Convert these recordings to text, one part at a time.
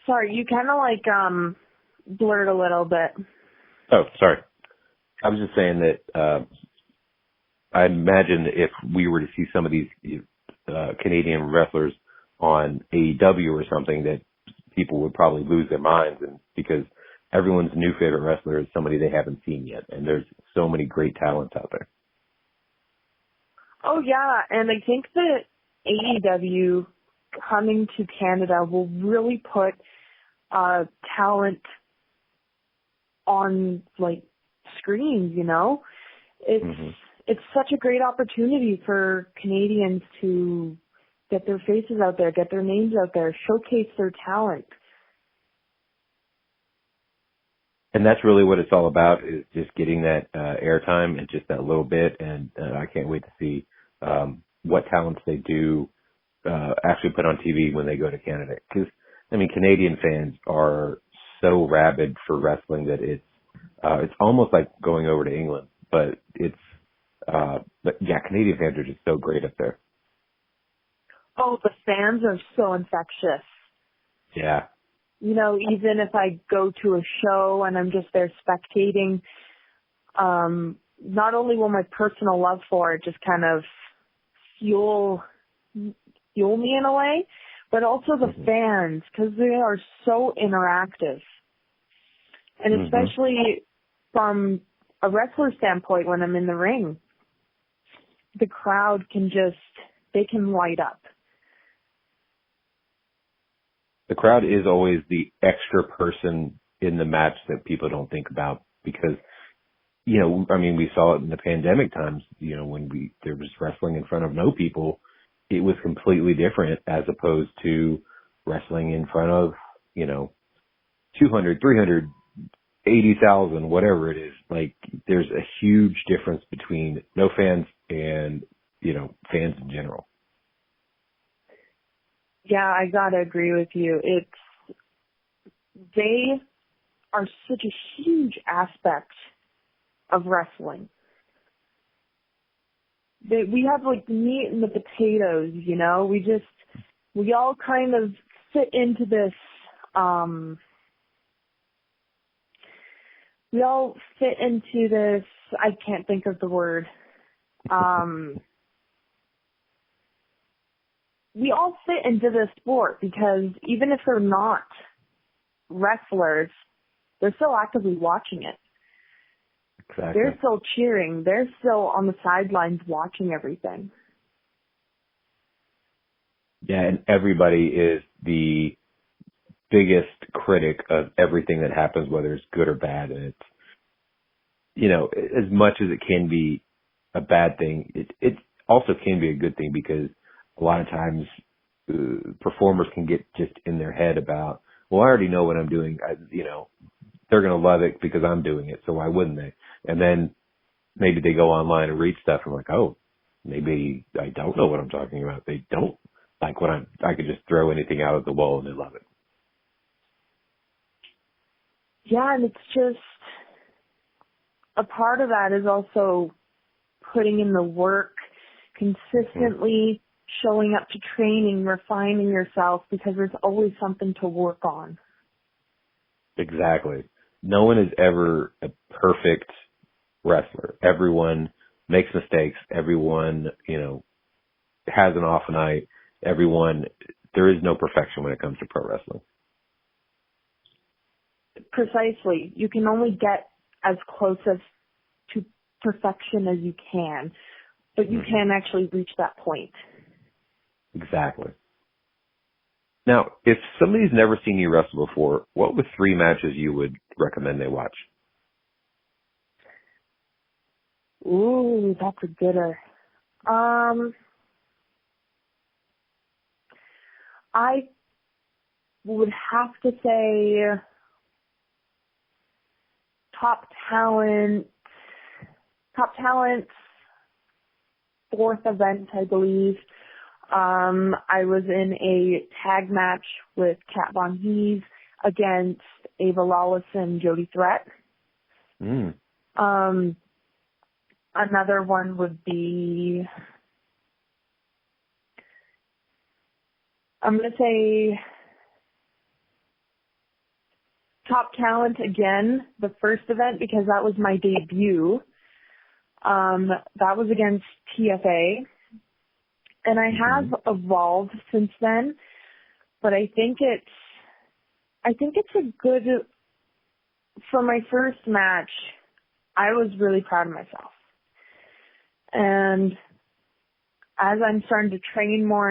Sorry, you kind of blurred a little bit. Oh, sorry. I was just saying that I imagine if we were to see some of these Canadian wrestlers on AEW or something, that people would probably lose their minds, and because everyone's new favorite wrestler is somebody they haven't seen yet, and there's so many great talents out there. Oh, yeah, and I think that AEW coming to Canada will really put talent on, screens, It's such a great opportunity for Canadians to get their faces out there, get their names out there, showcase their talent. And that's really what it's all about, is just getting that airtime and just that little bit. And I can't wait to see what talents they do actually put on TV when they go to Canada. Because, Canadian fans are so rabid for wrestling that it's almost like going over to England. But Canadian fans are just so great up there. Oh, the fans are so infectious. Yeah. Even if I go to a show and I'm just there spectating, not only will my personal love for it just kind of fuel me in a way, but also the fans, because they are so interactive. And especially from a wrestler standpoint, when I'm in the ring, the crowd they can light up. The crowd is always the extra person in the match that people don't think about, because, we saw it in the pandemic times, when there was wrestling in front of no people, it was completely different as opposed to wrestling in front of, 200, 300, 80,000, whatever it is. There's a huge difference between no fans and, fans in general. Yeah, I gotta agree with you. They are such a huge aspect of wrestling. We have the meat and the potatoes, we all kind of fit into this, I can't think of the word, we all fit into this sport because even if they're not wrestlers, they're still actively watching it. Exactly. They're still cheering. They're still on the sidelines watching everything. Yeah, and everybody is the biggest critic of everything that happens, whether it's good or bad. And it's, as much as it can be a bad thing, it also can be a good thing, because a lot of times performers can get just in their head about, well, I already know what I'm doing. They're going to love it because I'm doing it, so why wouldn't they? And then maybe they go online and read stuff and like, oh, maybe I don't know what I'm talking about. They don't like what I could just throw anything out at the wall and they love it. Yeah, and it's just, a part of that is also putting in the work, consistently showing up to training, refining yourself, because there's always something to work on. Exactly. No one is ever a perfect wrestler. Everyone makes mistakes. Everyone, has an off night. There is no perfection when it comes to pro wrestling. Precisely. You can only get as close to perfection as you can, but you can actually reach that point. Exactly. Now, if somebody's never seen you wrestle before, what were 3 matches you would recommend they watch? Ooh, that's a gooder. I would have to say Top Talent's 4th event, I believe. I was in a tag match with Kat Von Hees against Ava Lawless and Jody Threat. Another one would be, I'm going to say Top Talent again, the first event, because that was my debut. That was against TFA. And I have evolved since then, but I think it's a good, for my first match, I was really proud of myself. And as I'm starting to train more,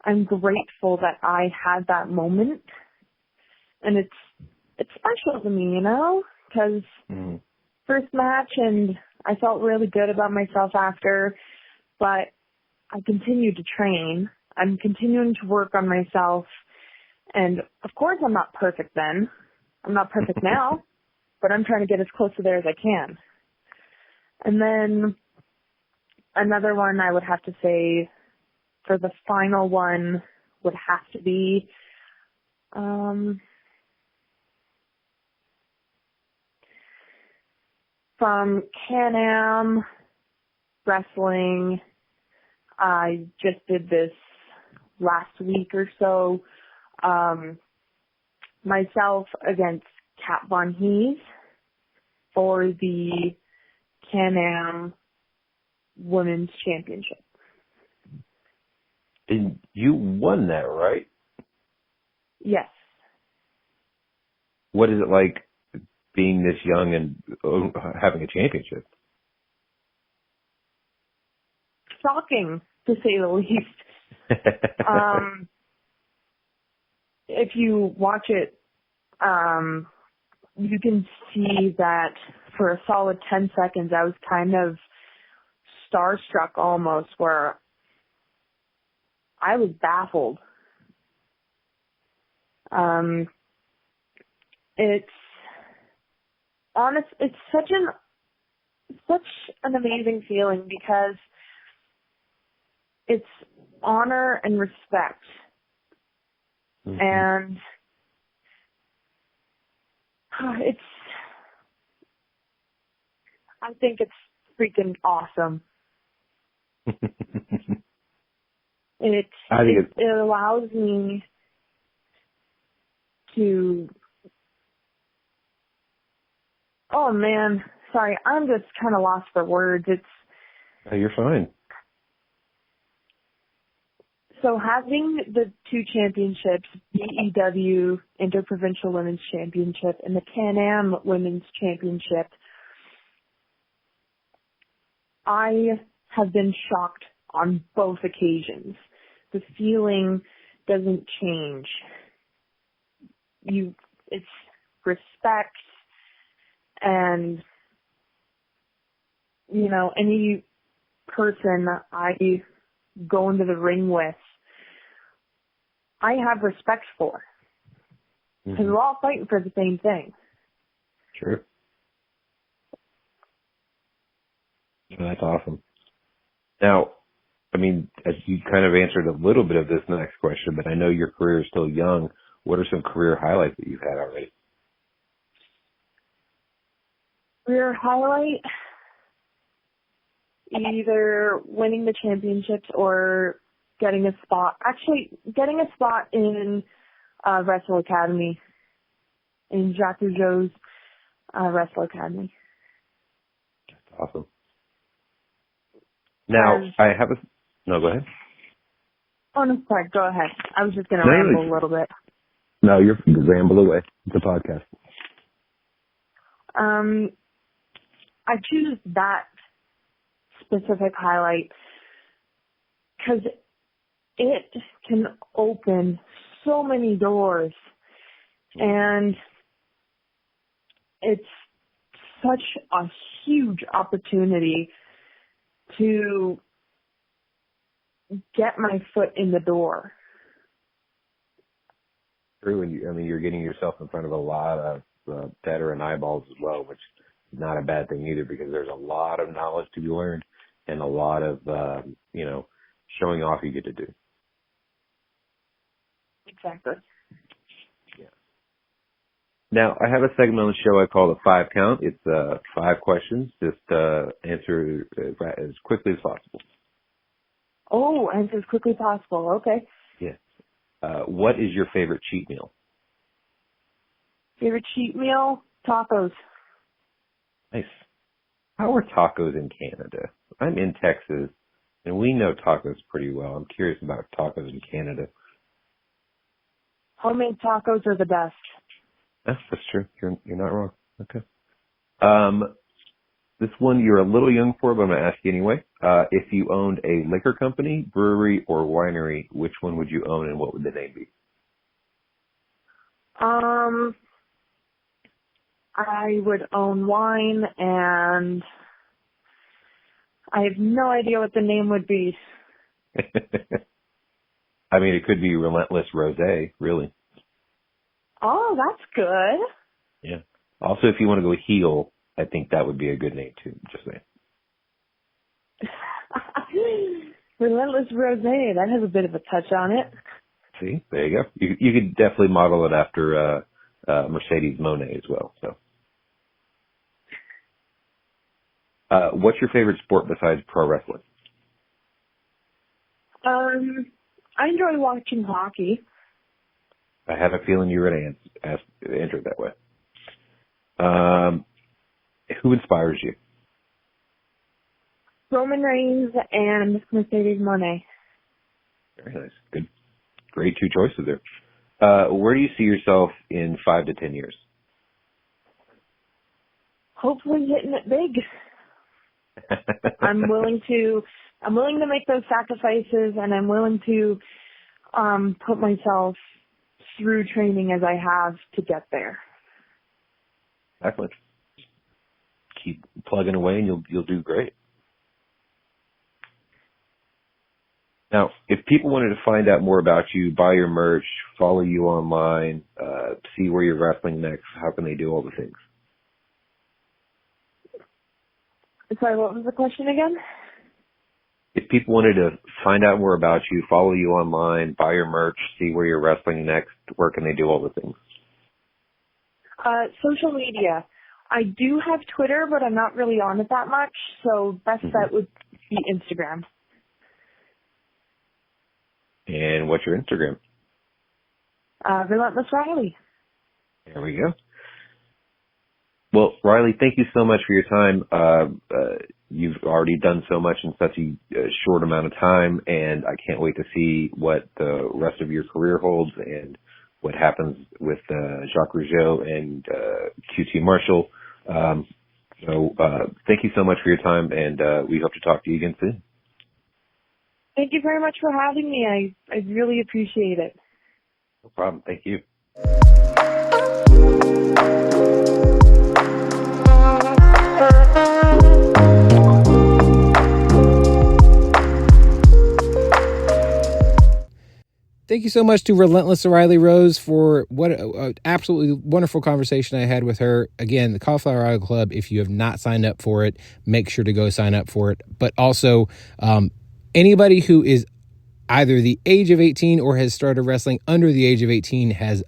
I'm grateful that I had that moment. And it's special to me, because first match, and I felt really good about myself after, but I continued to train. I'm continuing to work on myself. And of course I'm not perfect then. I'm not perfect now, but I'm trying to get as close to there as I can. And then another one I would have to say for the final one would have to be, from Can-Am wrestling. I just did this last week or so. Myself against Kat Von Hees for the Can-Am Women's Championship. And you won that, right? Yes. What is it like being this young and having a championship? Shocking, to say the least. If you watch it, you can see that for a solid 10 seconds, I was kind of starstruck almost, where I was baffled. It's such an amazing feeling, because it's honor and respect. And I think it's freaking awesome. It allows me to, oh man, sorry, I'm just kind of lost for words. Oh, you're fine. So having the two championships, BEW Interprovincial Women's Championship and the Can-Am Women's Championship, I have been shocked on both occasions. The feeling doesn't change. It's respect, and, any person I go into the ring with, I have respect for. Because we're all fighting for the same thing. True. Well, that's awesome. Now, as you kind of answered a little bit of this next question, but I know your career is still young. What are some career highlights that you've had already? Career highlight? Either winning the championships or getting a spot. Actually, getting a spot in Wrestle Academy, in Jacques Rougeau's Wrestle Academy. That's awesome. Now, no, go ahead. Oh, no, sorry, go ahead. I was just going to ramble a little bit. No, you're ramble away. It's a podcast. I choose that specific highlight because it can open so many doors, and it's such a huge opportunity to get my foot in the door. True, and you're getting yourself in front of a lot of veteran eyeballs as well, which is not a bad thing either, because there's a lot of knowledge to be learned and a lot of showing off you get to do. Exactly. Yeah. Now, I have a segment on the show I call the 5 count. It's 5 questions. Just answer as quickly as possible. Oh, answer as quickly as possible. Okay. Yeah. What is your favorite cheat meal? Favorite cheat meal? Tacos. Nice. How are tacos in Canada? I'm in Texas, and we know tacos pretty well. I'm curious about tacos in Canada. Homemade tacos are the best. That's true. You're not wrong. Okay. This one you're a little young for, but I'm going to ask you anyway. If you owned a liquor company, brewery, or winery, which one would you own and what would the name be? I would own wine, and I have no idea what the name would be. I mean, it could be Relentless Rosé, really. Oh, that's good. Yeah. Also, if you want to go heel, I think that would be a good name too. Just saying. Relentless Rosé. That has a bit of a touch on it. See, there you go. You could definitely model it after Mercedes Moné as well. So, what's your favorite sport besides pro wrestling? I enjoy watching hockey. I have a feeling you're going to enter it that way. Who inspires you? Roman Reigns and Mercedes Moné. Very nice. Good. Great two choices there. Where do you see yourself in 5 to 10 years? Hopefully hitting it big. I'm willing to make those sacrifices, and I'm willing to put myself through training as I have to get there. Excellent. Keep plugging away and you'll do great. Now, if people wanted to find out more about you, buy your merch, follow you online, see where you're wrestling next, how can they do all the things? Sorry, what was the question again? If people wanted to find out more about you, follow you online, buy your merch, see where you're wrestling next, where can they do all the things? Social media. I do have Twitter, but I'm not really on it that much, so best bet would be Instagram. And what's your Instagram? Relentless Rylie. There we go. Well, Rylie, thank you so much for your time. You've already done so much in such a short amount of time, and I can't wait to see what the rest of your career holds and what happens with Jacques Rougeau and QT Marshall. So thank you so much for your time, and we hope to talk to you again soon. Thank you very much for having me. I really appreciate it. No problem. Thank you. Thank you so much to Relentless Rylie Rose for what an absolutely wonderful conversation I had with her. Again, the Cauliflower Idol Club, if you have not signed up for it, make sure to go sign up for it. But also, anybody who is either the age of 18 or has started wrestling under the age of 18 has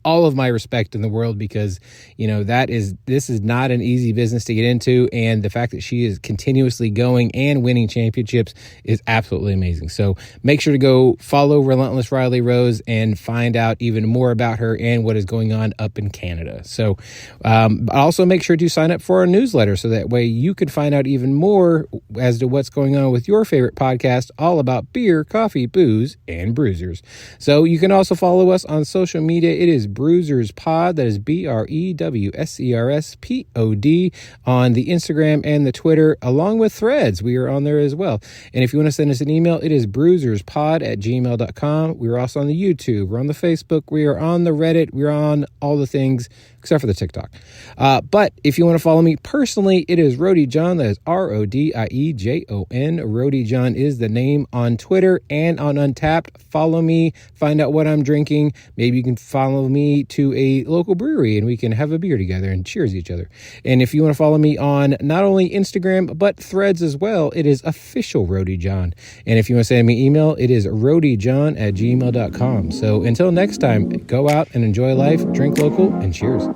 all of my respect in the world, because, you know, this is not an easy business to get into. And the fact that she is continuously going and winning championships is absolutely amazing. So make sure to go follow Relentless Rylie Rose and find out even more about her and what is going on up in Canada. So also make sure to sign up for our newsletter, so that way you can find out even more as to what's going on with your favorite podcast, all about beer, coffee, booze, and bruisers. So you can also follow us on social media. It is Brewsers Pod. That is BREWSERSPOD on the Instagram and the Twitter, along with Threads. We are on there as well. And if you want to send us an email, it is brewserspod@gmail.com. We're also on the YouTube. We're on the Facebook. We are on the Reddit. We're on all the things except for the TikTok. But if you want to follow me personally, it is Rody John. That is RODIEJON. Rody John is the name on Twitter and on Untapped. Follow me. Find out what I'm drinking. Maybe you can follow me to a local brewery and we can have a beer together and cheers each other. And if you want to follow me on not only Instagram but Threads as well, it is official Rody John. And if you want to send me an email, it is rodyjohn@gmail.com. So until next time, go out and enjoy life, drink local, and cheers.